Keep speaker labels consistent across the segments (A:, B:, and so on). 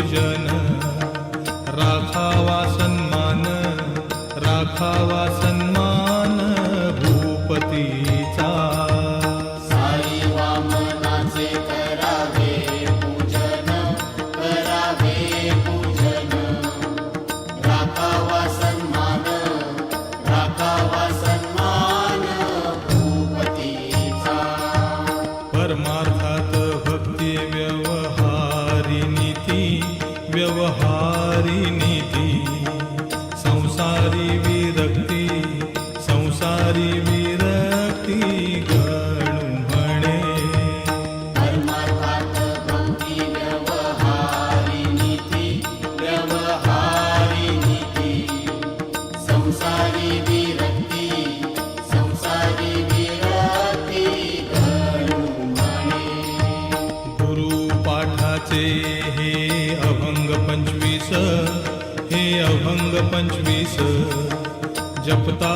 A: पूजन राखावा सन्मान राखावा सन्मान भूपतीचा
B: साई वामनाचे करावे पूजन राखावा सन्मान भूपतीचा
A: परमार्थात भक्ती व्यवहारी नीती संसारी विरक्ती गणू म्हणे
B: परमार्थात भक्ती व्यवहारी नीती संसारी विरक्ती गणू म्हणे
A: गुरुपाठाचे हे अभंग 25 जपता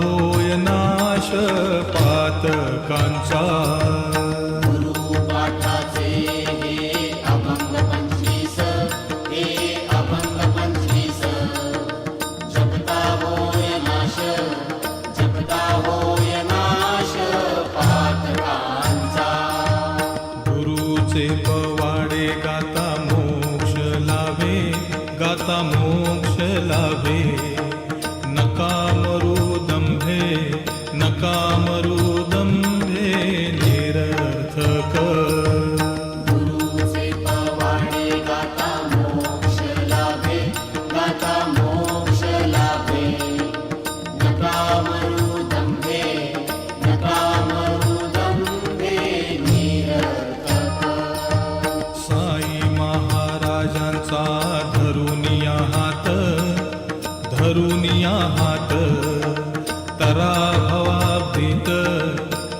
A: होय नाश पातकांचा
B: गुरुपाठाचे हे अभंग 25 जपता होय नाश पातकांचा
A: गुरुचे पवाडे गाता मोक्ष लाभे नका मरू दंभे निरर्थक
B: गुरुचे पवाडे गाता मोक्ष लाभे नका मरू दंभे निरर्थक
A: साई महाराजांचा धरुनिया हात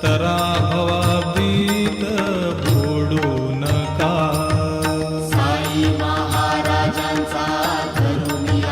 A: तरा भवा